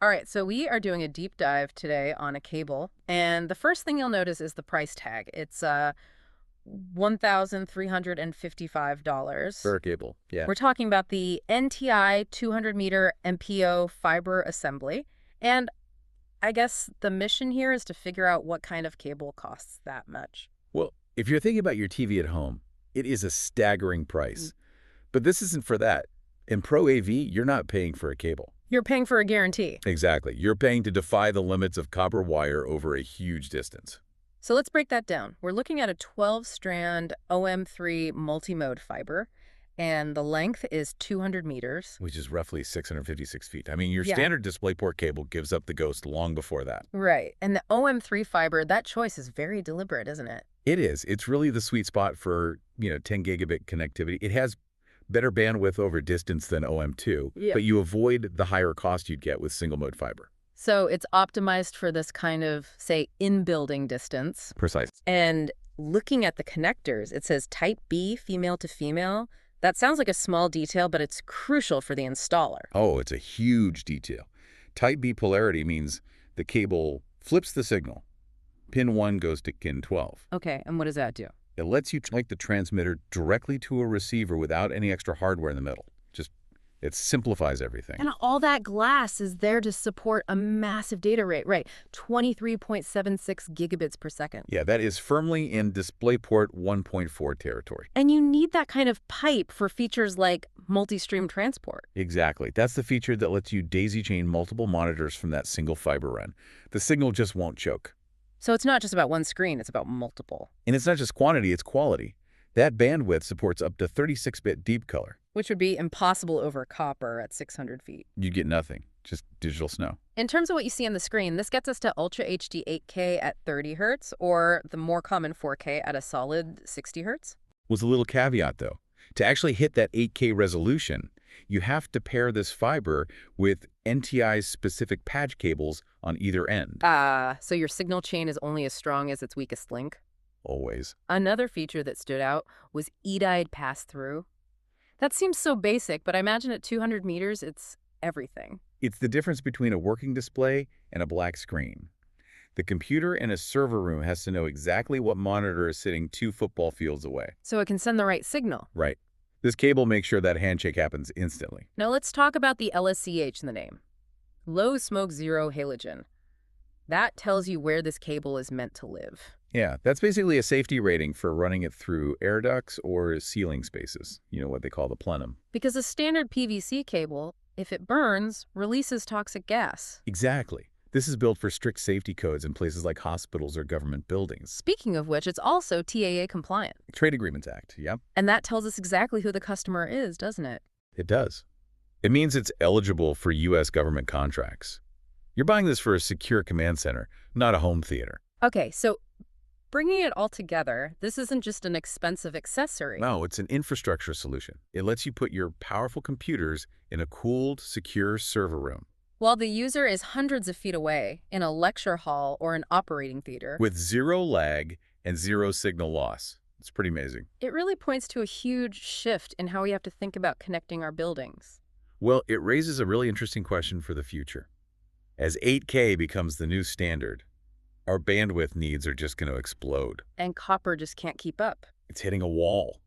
All right, so we are doing a deep dive today on a cable, and the first thing you'll notice is the price tag. It's $1,355. For a cable, yeah. We're talking about the NTI 200-meter MPO fiber assembly, and I guess the mission here is to figure out what kind of cable costs that much. Well, if you're thinking about your TV at home, it is a staggering price. But this isn't for that. In Pro AV, you're not paying for a cable. You're paying for a guarantee. Exactly. You're paying to defy the limits of copper wire over a huge distance. So let's break that down. We're looking at a 12-strand OM3 multimode fiber, and the length is 200 meters. Which is roughly 656 feet. I mean, your Yeah. standard DisplayPort cable gives up the ghost long before that. Right. And the OM3 fiber, that choice is very deliberate, isn't it? It is. It's really the sweet spot for, 10 gigabit connectivity. It has better bandwidth over distance than OM2, but you avoid the higher cost you'd get with single-mode fiber. So it's optimized for this kind of, say, in-building distance. Precise. And looking at the connectors, it says type B, female to female. That sounds like a small detail, but it's crucial for the installer. Oh, it's a huge detail. Type B polarity means the cable flips the signal. Pin 1 goes to pin 12. Okay, and what does that do? It lets you connect the transmitter directly to a receiver without any extra hardware in the middle. It simplifies everything. And all that glass is there to support a massive data rate, right? 23.76 gigabits per second. Yeah, that is firmly in DisplayPort 1.4 territory. And you need that kind of pipe for features like multi-stream transport. Exactly. That's the feature that lets you daisy-chain multiple monitors from that single fiber run. The signal just won't choke. So it's not just about one screen, it's about multiple. And it's not just quantity, it's quality. That bandwidth supports up to 36-bit deep color. Which would be impossible over copper at 600 feet. You'd get nothing, just digital snow. In terms of what you see on the screen, this gets us to Ultra HD 8K at 30 hertz, or the more common 4K at a solid 60 hertz. With a little caveat, though. To actually hit that 8K resolution, you have to pair this fiber with NTI's specific patch cables on either end. So your signal chain is only as strong as its weakest link? Always. Another feature that stood out was E-diode pass-through. That seems so basic, but I imagine at 200 meters, it's everything. It's the difference between a working display and a black screen. The computer in a server room has to know exactly what monitor is sitting 2 football fields away. So it can send the right signal. Right. This cable makes sure that handshake happens instantly. Now let's talk about the LSZH in the name. Low smoke, zero halogen. That tells you where this cable is meant to live. Yeah, that's basically a safety rating for running it through air ducts or ceiling spaces, what they call the plenum. Because a standard PVC cable, if it burns, releases toxic gas. Exactly. This is built for strict safety codes in places like hospitals or government buildings. Speaking of which, it's also TAA compliant. Trade Agreements Act, yep. And that tells us exactly who the customer is, doesn't it? It does. It means it's eligible for U.S. government contracts. You're buying this for a secure command center, not a home theater. Okay, so bringing it all together, this isn't just an expensive accessory. No, it's an infrastructure solution. It lets you put your powerful computers in a cooled, secure server room. While the user is hundreds of feet away, in a lecture hall or an operating theater. With zero lag and zero signal loss. It's pretty amazing. It really points to a huge shift in how we have to think about connecting our buildings. Well, it raises a really interesting question for the future. As 8K becomes the new standard, our bandwidth needs are just going to explode. And copper just can't keep up. It's hitting a wall.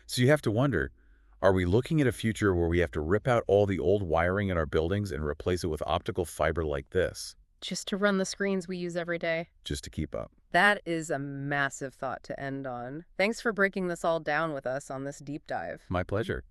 So you have to wonder, are we looking at a future where we have to rip out all the old wiring in our buildings and replace it with optical fiber like this? Just to run the screens we use every day? Just to keep up. That is a massive thought to end on. Thanks for breaking this all down with us on this deep dive. My pleasure.